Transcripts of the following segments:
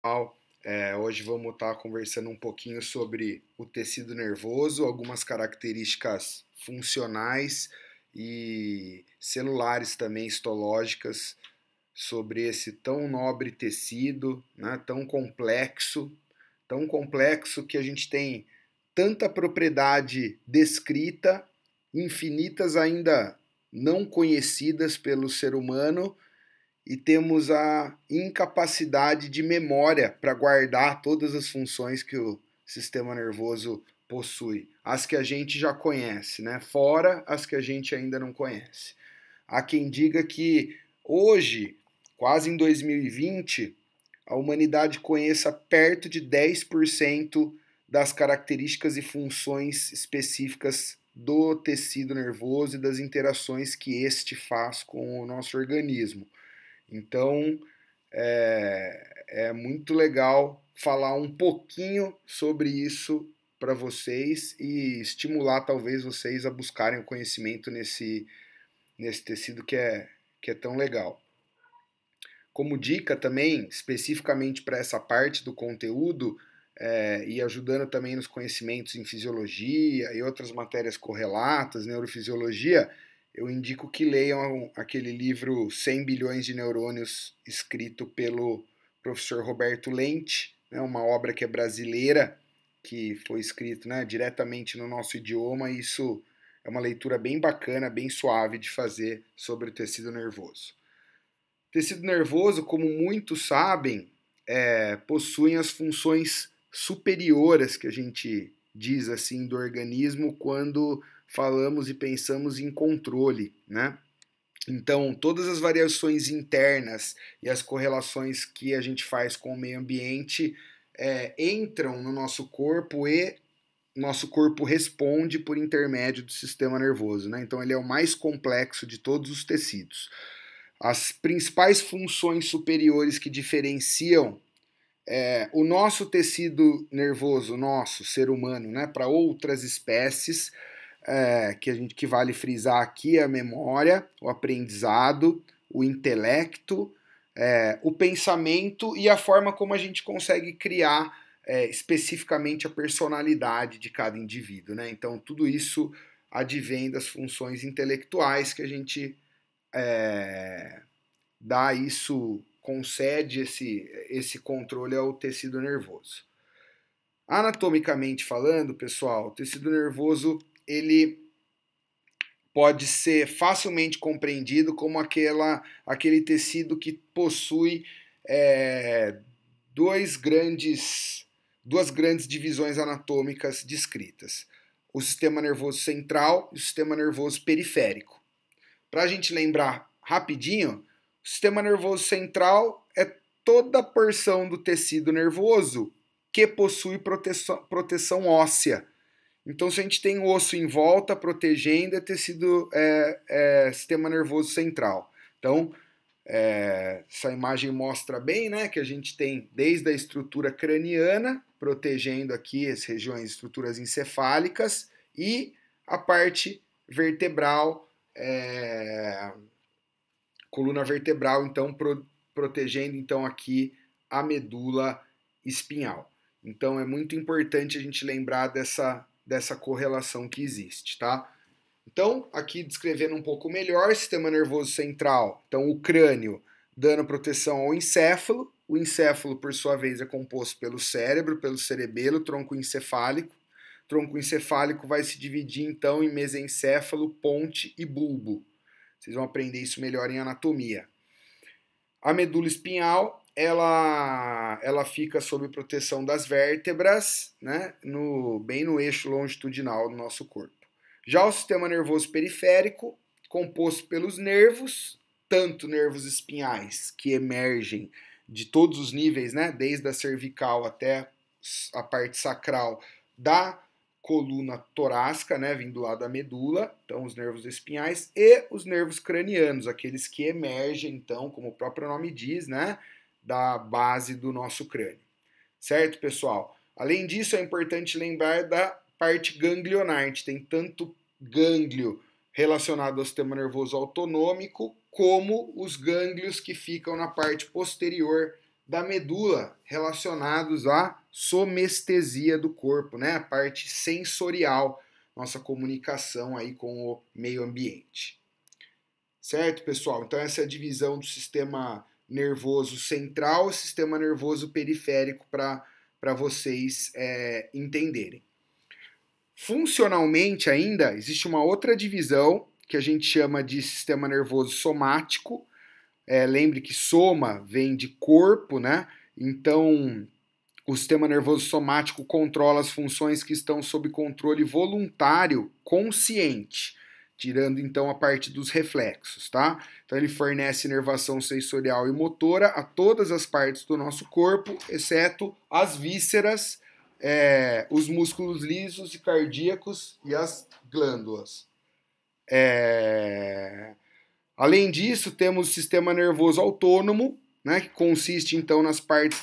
Pessoal, hoje vamos estar conversando um pouquinho sobre o tecido nervoso, algumas características funcionais e celulares também histológicas sobre esse tão nobre tecido, né, tão complexo que a gente tem tanta propriedade descrita, infinitas ainda não conhecidas pelo ser humano e temos a incapacidade de memória para guardar todas as funções que o sistema nervoso possui, as que a gente já conhece, né? Fora as que a gente ainda não conhece. Há quem diga que hoje, quase em 2020, a humanidade conheça perto de 10% das características e funções específicas do tecido nervoso e das interações que este faz com o nosso organismo. Então, é muito legal falar um pouquinho sobre isso para vocês e estimular talvez vocês a buscarem o conhecimento nesse tecido que é tão legal. Como dica também, especificamente para essa parte do conteúdo, e ajudando também nos conhecimentos em fisiologia e outras matérias correlatas, neurofisiologia, eu indico que leiam aquele livro 100 bilhões de neurônios, escrito pelo professor Roberto Lente, né, uma obra que é brasileira, que foi escrito, né, diretamente no nosso idioma, e isso é uma leitura bem bacana, bem suave de fazer sobre o tecido nervoso. O tecido nervoso, como muitos sabem, possui as funções superiores que a gente diz assim do organismo quando falamos e pensamos em controle, né? Então, todas as variações internas e as correlações que a gente faz com o meio ambiente entram no nosso corpo e nosso corpo responde por intermédio do sistema nervoso, né? Então, ele é o mais complexo de todos os tecidos. As principais funções superiores que diferenciam o nosso tecido nervoso, nosso ser humano, né, para outras espécies, que vale frisar aqui a memória, o aprendizado, o intelecto, o pensamento e a forma como a gente consegue criar especificamente a personalidade de cada indivíduo, né? Então tudo isso advém das funções intelectuais que a gente dá isso, concede esse controle ao tecido nervoso. Anatomicamente falando, pessoal, o tecido nervoso ele pode ser facilmente compreendido como aquele tecido que possui é, dois grandes, duas grandes divisões anatômicas descritas: o sistema nervoso central e o sistema nervoso periférico. Para a gente lembrar rapidinho, o sistema nervoso central é toda a porção do tecido nervoso que possui proteção óssea. Então, se a gente tem osso em volta protegendo, é tecido sistema nervoso central. Então, essa imagem mostra bem, né, que a gente tem desde a estrutura craniana, protegendo aqui as regiões, estruturas encefálicas, e a parte vertebral, coluna vertebral, então protegendo então aqui a medula espinhal. Então é muito importante a gente lembrar dessa correlação que existe, tá? Então, aqui descrevendo um pouco melhor, sistema nervoso central, então o crânio dando proteção ao encéfalo. O encéfalo, por sua vez, é composto pelo cérebro, pelo cerebelo, tronco encefálico. O tronco encefálico vai se dividir então em mesencéfalo, ponte e bulbo. Vocês vão aprender isso melhor em anatomia. A medula espinhal, ela fica sob proteção das vértebras, né, bem no eixo longitudinal do nosso corpo. Já o sistema nervoso periférico, composto pelos nervos, tanto nervos espinhais que emergem de todos os níveis, né, desde a cervical até a parte sacral da coluna torácica, né, vindo lá da medula, então os nervos espinhais, e os nervos cranianos, aqueles que emergem, então, como o próprio nome diz, né, da base do nosso crânio. Certo, pessoal? Além disso, é importante lembrar da parte ganglionar. A gente tem tanto gânglio relacionado ao sistema nervoso autonômico, como os gânglios que ficam na parte posterior da medula relacionados à somestesia do corpo, né? A parte sensorial, nossa comunicação aí com o meio ambiente. Certo, pessoal? Então essa é a divisão do sistema nervoso central e sistema nervoso periférico para vocês entenderem. Funcionalmente ainda, existe uma outra divisão que a gente chama de sistema nervoso somático. Lembre que soma vem de corpo, né? Então, o sistema nervoso somático controla as funções que estão sob controle voluntário consciente, tirando então a parte dos reflexos, tá? Então ele fornece inervação sensorial e motora a todas as partes do nosso corpo, exceto as vísceras, os músculos lisos e cardíacos e as glândulas. Além disso, temos o sistema nervoso autônomo, né, que consiste então nas partes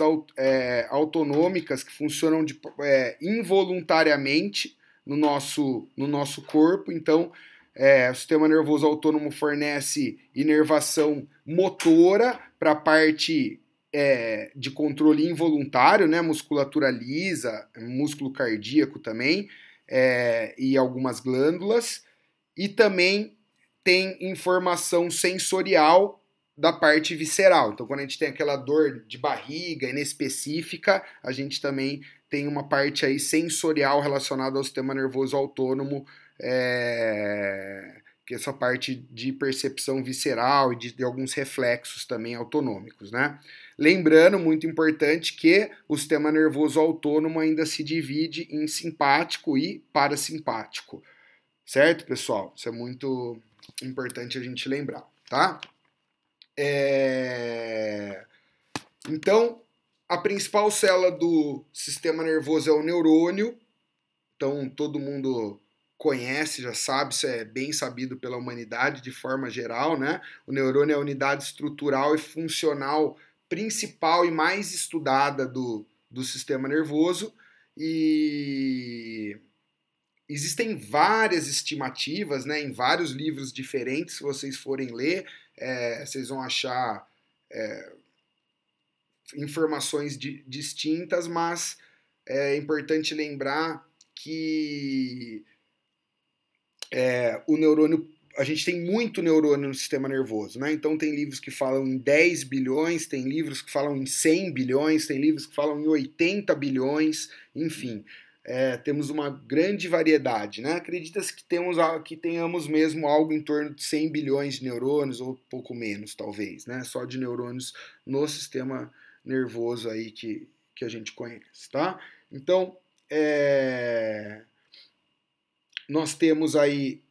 autonômicas que funcionam involuntariamente no nosso corpo. Então, o sistema nervoso autônomo fornece inervação motora para a parte de controle involuntário, né, musculatura lisa, músculo cardíaco também, e algumas glândulas, e também tem informação sensorial da parte visceral. Então, quando a gente tem aquela dor de barriga inespecífica, a gente também tem uma parte aí sensorial relacionada ao sistema nervoso autônomo, que é essa parte de percepção visceral e de alguns reflexos também autonômicos, né? Lembrando, muito importante, que o sistema nervoso autônomo ainda se divide em simpático e parasimpático. Certo, pessoal? Isso é muito importante a gente lembrar, tá? Então, a principal célula do sistema nervoso é o neurônio. Então, todo mundo conhece, já sabe, isso é bem sabido pela humanidade de forma geral, né? O neurônio é a unidade estrutural e funcional principal e mais estudada do sistema nervoso, e existem várias estimativas, né, em vários livros diferentes. Se vocês forem ler, vocês vão achar informações distintas, mas é importante lembrar que o neurônio, a gente tem muito neurônio no sistema nervoso, né? Então tem livros que falam em 10 bilhões, tem livros que falam em 100 bilhões, tem livros que falam em 80 bilhões, enfim. Temos uma grande variedade, né? Acredita-se que tenhamos mesmo algo em torno de 100 bilhões de neurônios, ou pouco menos, talvez, né? Só de neurônios no sistema nervoso aí que a gente conhece, tá? Então, nós temos aí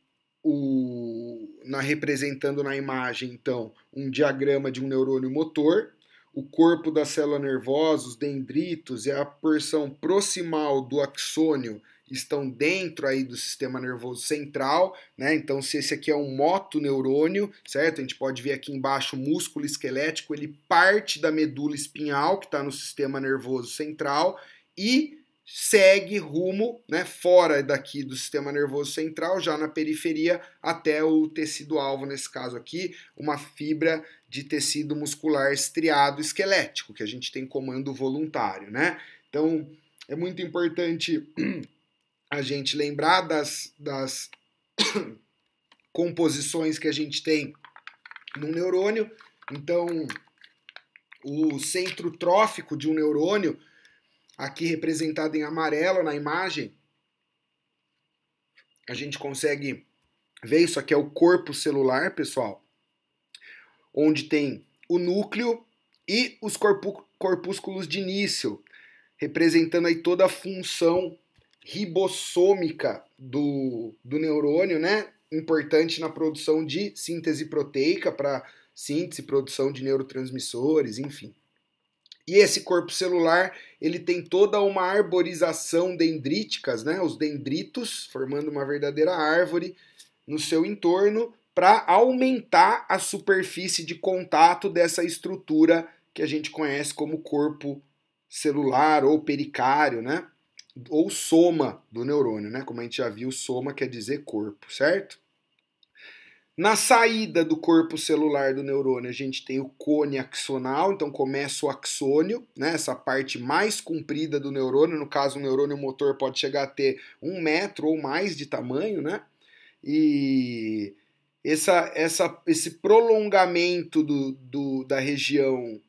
representando na imagem, então, um diagrama de um neurônio motor. O corpo da célula nervosa, os dendritos e a porção proximal do axônio estão dentro aí do sistema nervoso central, né? Então, se esse aqui é um motoneurônio, certo? A gente pode ver aqui embaixo o músculo esquelético, ele parte da medula espinhal, que está no sistema nervoso central, e segue rumo, né, fora daqui do sistema nervoso central, já na periferia, até o tecido-alvo, nesse caso aqui, uma fibra de tecido muscular estriado esquelético, que a gente tem comando voluntário, né? Então, é muito importante a gente lembrar das composições que a gente tem no neurônio. Então, o centro trófico de um neurônio, aqui representado em amarelo na imagem, a gente consegue ver, isso aqui é o corpo celular, pessoal, onde tem o núcleo e os corpúsculos de início, representando aí toda a função ribossômica do neurônio, né? Importante na produção de síntese proteica, para síntese e produção de neurotransmissores, enfim. E esse corpo celular, ele tem toda uma arborização dendríticas, né? Os dendritos, formando uma verdadeira árvore no seu entorno, para aumentar a superfície de contato dessa estrutura que a gente conhece como corpo celular ou pericário, né? Ou soma do neurônio, né? Como a gente já viu, soma quer dizer corpo, certo? Na saída do corpo celular do neurônio, a gente tem o cone axonal, então começa o axônio, né, essa parte mais comprida do neurônio, no caso o neurônio motor pode chegar a ter 1 metro ou mais de tamanho, né, e esse prolongamento da região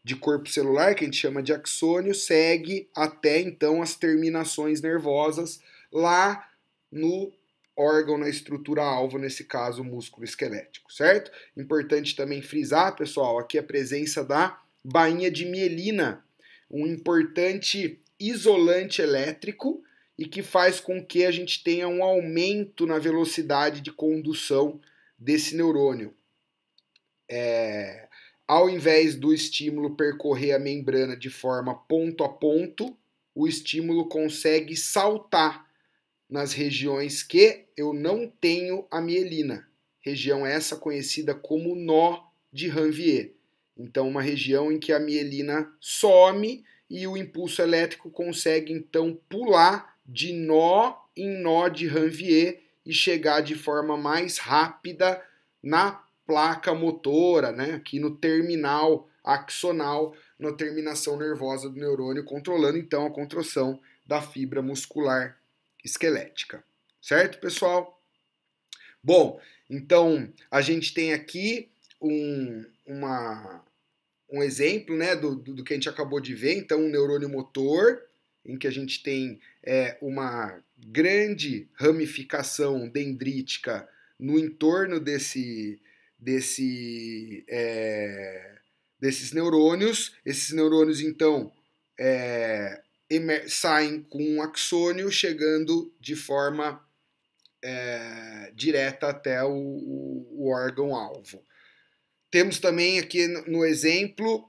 de corpo celular, que a gente chama de axônio, segue até então as terminações nervosas lá no órgão, na estrutura alvo, nesse caso o músculo esquelético, certo? Importante também frisar, pessoal, aqui a presença da bainha de mielina, um importante isolante elétrico e que faz com que a gente tenha um aumento na velocidade de condução desse neurônio. Ao invés do estímulo percorrer a membrana de forma ponto a ponto, o estímulo consegue saltar nas regiões que eu não tenho a mielina, região essa conhecida como nó de Ranvier. Então, uma região em que a mielina some e o impulso elétrico consegue então pular de nó em nó de Ranvier e chegar de forma mais rápida na placa motora, né, aqui no terminal axonal, na terminação nervosa do neurônio, controlando então a contração da fibra muscular esquelética. Certo, pessoal? Bom, então a gente tem aqui um exemplo, né, do que a gente acabou de ver. Então, um neurônio motor, em que a gente tem uma grande ramificação dendrítica no entorno desses neurônios. Esses neurônios, então, saem com um axônio, chegando de forma direta até o órgão-alvo. Temos também aqui no exemplo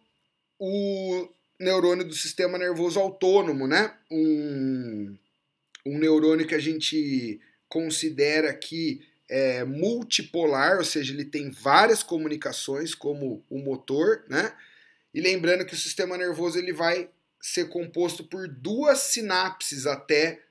o neurônio do sistema nervoso autônomo, né? Um neurônio que a gente considera aqui multipolar, ou seja, ele tem várias comunicações, como o motor, né? E lembrando que o sistema nervoso ele vai ser composto por 2 sinapses até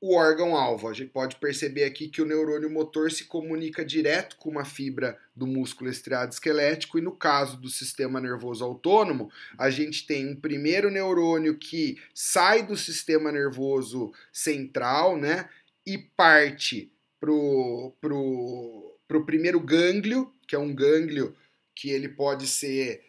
o órgão-alvo. A gente pode perceber aqui que o neurônio motor se comunica direto com uma fibra do músculo estriado esquelético, e no caso do sistema nervoso autônomo, a gente tem um primeiro neurônio que sai do sistema nervoso central, né, e parte pro primeiro gânglio, que é um gânglio que ele pode ser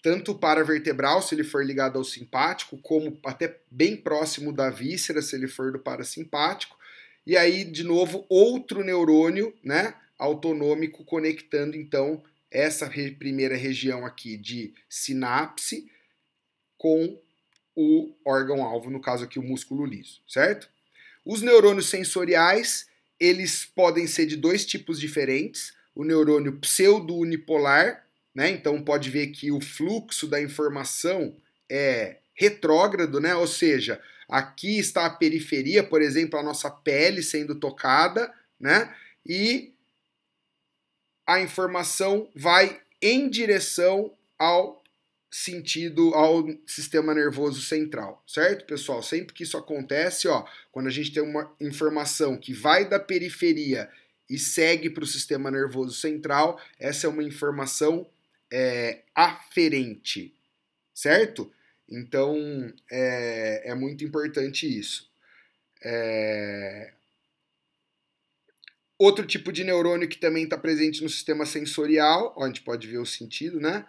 tanto paravertebral, se ele for ligado ao simpático, como até bem próximo da víscera, se ele for do parasimpático. E aí, de novo, outro neurônio, né, autonômico, conectando, então, essa primeira região aqui de sinapse com o órgão-alvo, no caso aqui o músculo liso, certo? Os neurônios sensoriais, eles podem ser de 2 tipos diferentes. O neurônio pseudo-unipolar, né? Então pode ver que o fluxo da informação é retrógrado, né? Ou seja, aqui está a periferia, por exemplo, a nossa pele sendo tocada, né? E a informação vai em direção ao sistema nervoso central, certo, pessoal? Sempre que isso acontece, quando a gente tem uma informação que vai da periferia e segue para o sistema nervoso central, essa é uma informação aferente, certo? Então, é muito importante isso. Outro tipo de neurônio que também está presente no sistema sensorial, a gente pode ver o sentido, né?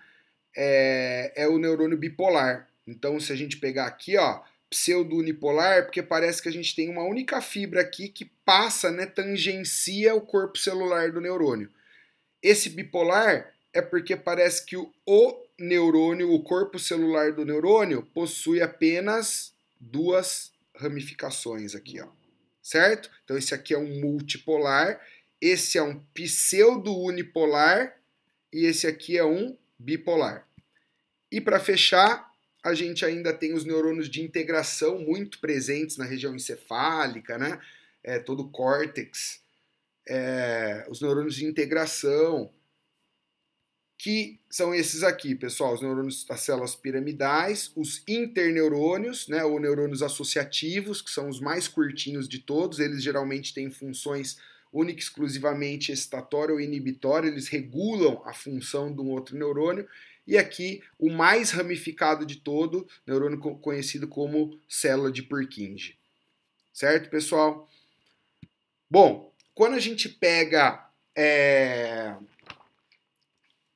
É o neurônio bipolar. Então, se a gente pegar aqui, pseudo-unipolar, porque parece que a gente tem uma única fibra aqui que passa, né, tangencia o corpo celular do neurônio. Esse bipolar é porque parece que o neurônio, o corpo celular do neurônio, possui apenas 2 ramificações aqui, certo? Então esse aqui é um multipolar, esse é um pseudo-unipolar e esse aqui é um bipolar. E para fechar, a gente ainda tem os neurônios de integração muito presentes na região encefálica, né? Todo o córtex, os neurônios de integração, que são esses aqui, pessoal, os neurônios das células piramidais, os interneurônios, né, ou neurônios associativos, que são os mais curtinhos de todos. Eles geralmente têm funções única e exclusivamente excitatória ou inibitória, eles regulam a função de um outro neurônio. E aqui, o mais ramificado de todo, neurônio conhecido como célula de Purkinje. Certo, pessoal? Bom, quando a gente pega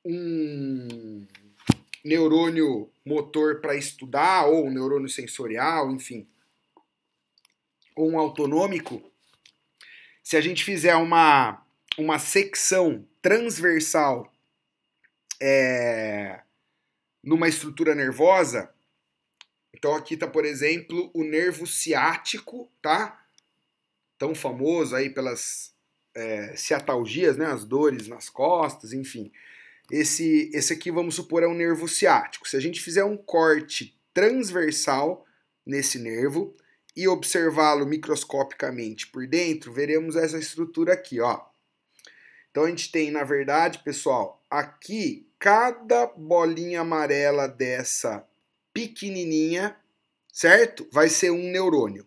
um neurônio motor para estudar, ou um neurônio sensorial, enfim, ou um autonômico, se a gente fizer uma secção transversal numa estrutura nervosa, então aqui está, por exemplo, o nervo ciático, tá? Tão famoso aí pelas ciatalgias, né? As dores nas costas, enfim. Esse aqui, vamos supor, é um nervo ciático. Se a gente fizer um corte transversal nesse nervo e observá-lo microscopicamente por dentro, veremos essa estrutura aqui, ó. Então a gente tem, na verdade, pessoal, aqui cada bolinha amarela dessa pequenininha, certo? Vai ser um neurônio,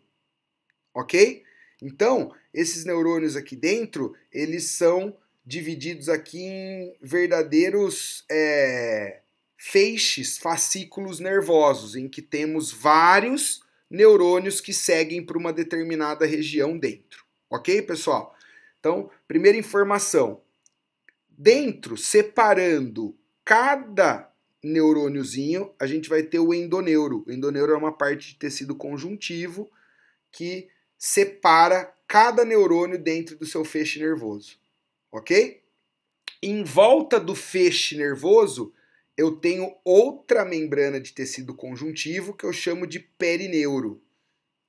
ok? Então, esses neurônios aqui dentro, eles são divididos aqui em verdadeiros feixes, fascículos nervosos, em que temos vários neurônios que seguem para uma determinada região dentro. Ok, pessoal? Então, primeira informação. Dentro, separando cada neurôniozinho, a gente vai ter o endoneuro. O endoneuro é uma parte de tecido conjuntivo que separa cada neurônio dentro do seu feixe nervoso. Ok? Em volta do feixe nervoso, eu tenho outra membrana de tecido conjuntivo que eu chamo de perineuro,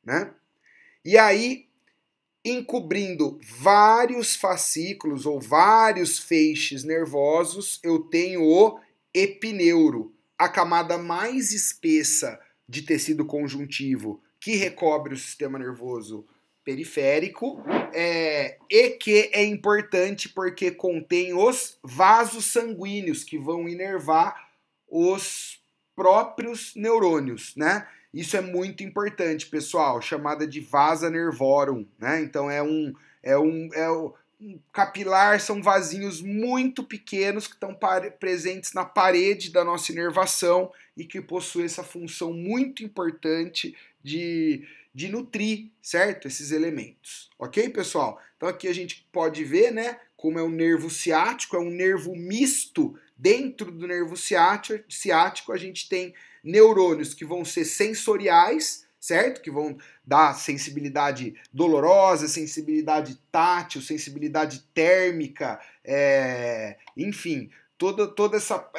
né? E aí, encobrindo vários fascículos ou vários feixes nervosos, eu tenho o epineuro, a camada mais espessa de tecido conjuntivo que recobre o sistema nervoso periférico, e que é importante porque contém os vasos sanguíneos que vão inervar os próprios neurônios, né? Isso é muito importante, pessoal, chamada de vasa nervorum, né? Então um capilar, são vasinhos muito pequenos que estão presentes na parede da nossa inervação e que possuem essa função muito importante de nutrir, certo? Esses elementos. Ok, pessoal? Então aqui a gente pode ver, né, como é um nervo ciático, é um nervo misto. Dentro do nervo ciático a gente tem neurônios que vão ser sensoriais, certo? Que vão dar sensibilidade dolorosa, sensibilidade tátil, sensibilidade térmica, enfim, toda essa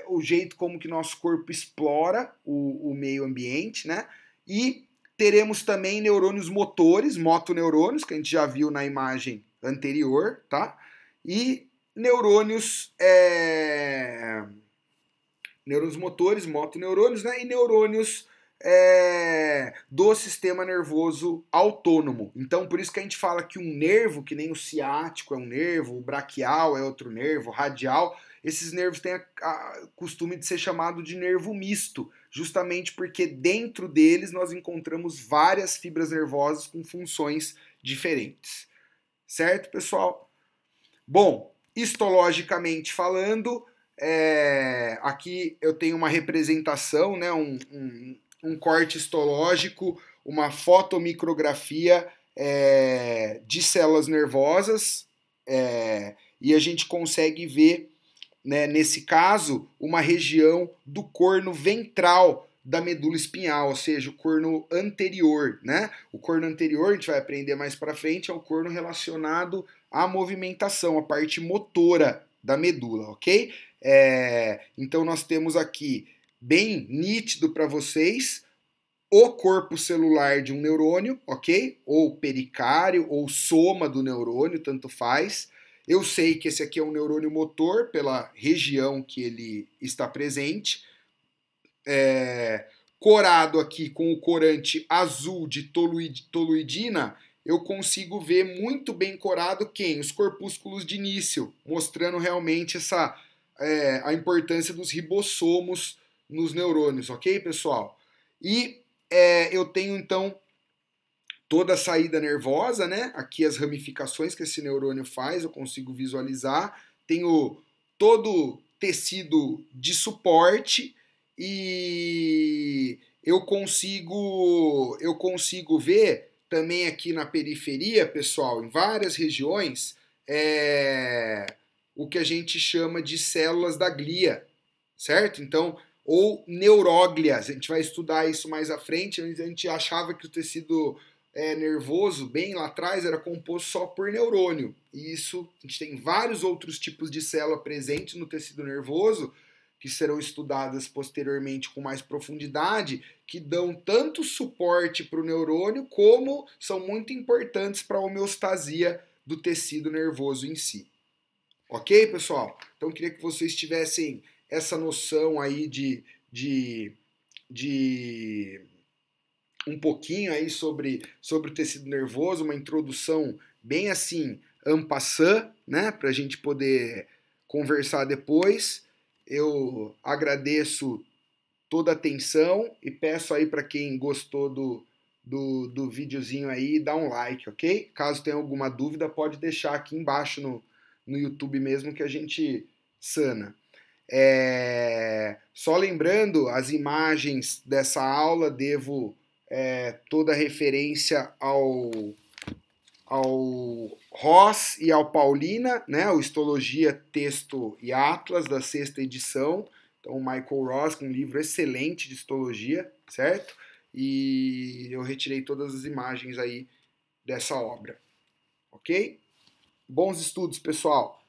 o jeito como que nosso corpo explora o meio ambiente, né? E teremos também neurônios motores, motoneurônios, que a gente já viu na imagem anterior, tá? E neurônios neurônios motores, motoneurônios, né? E neurônios do sistema nervoso autônomo. Então, por isso que a gente fala que um nervo, que nem o ciático é um nervo, o braquial é outro nervo, o radial, esses nervos têm costume de ser chamado de nervo misto, justamente porque dentro deles nós encontramos várias fibras nervosas com funções diferentes. Certo, pessoal? Bom, histologicamente falando, aqui eu tenho uma representação, né, um corte histológico, uma fotomicrografia de células nervosas, e a gente consegue ver, né, nesse caso, uma região do corno ventral da medula espinhal, ou seja, o corno anterior, né? O corno anterior, a gente vai aprender mais para frente, é o corno relacionado à movimentação, a parte motora da medula, ok? Então nós temos aqui bem nítido para vocês o corpo celular de um neurônio, ok? Ou pericário, ou soma do neurônio, tanto faz. Eu sei que esse aqui é um neurônio motor pela região que ele está presente. Corado aqui com o corante azul de toluidina, eu consigo ver muito bem corado quem? Os corpúsculos de início, mostrando realmente a importância dos ribossomos nos neurônios, ok, pessoal? E eu tenho, então, toda a saída nervosa, né? Aqui as ramificações que esse neurônio faz, eu consigo visualizar. Tenho todo tecido de suporte e eu consigo ver também aqui na periferia, pessoal, em várias regiões, o que a gente chama de células da glia, certo? Então, ou neuróglias, a gente vai estudar isso mais à frente. A gente achava que o tecido nervoso, bem lá atrás, era composto só por neurônio. E isso, a gente tem vários outros tipos de célula presentes no tecido nervoso, que serão estudadas posteriormente com mais profundidade, que dão tanto suporte para o neurônio, como são muito importantes para a homeostasia do tecido nervoso em si. Ok, pessoal? Então, eu queria que vocês tivessem essa noção aí de um pouquinho aí sobre o tecido nervoso, uma introdução bem assim, en passant, né, para a gente poder conversar depois. Eu agradeço toda a atenção e peço aí para quem gostou do videozinho aí, dá um like, ok? Caso tenha alguma dúvida, pode deixar aqui embaixo no YouTube mesmo que a gente sana. Só lembrando, as imagens dessa aula, devo toda referência ao Ross e ao Paulina, né, o Histologia, Texto e Atlas, da 6ª edição. Então, o Michael Ross, um livro excelente de histologia, certo? E eu retirei todas as imagens aí dessa obra, ok? Bons estudos, pessoal!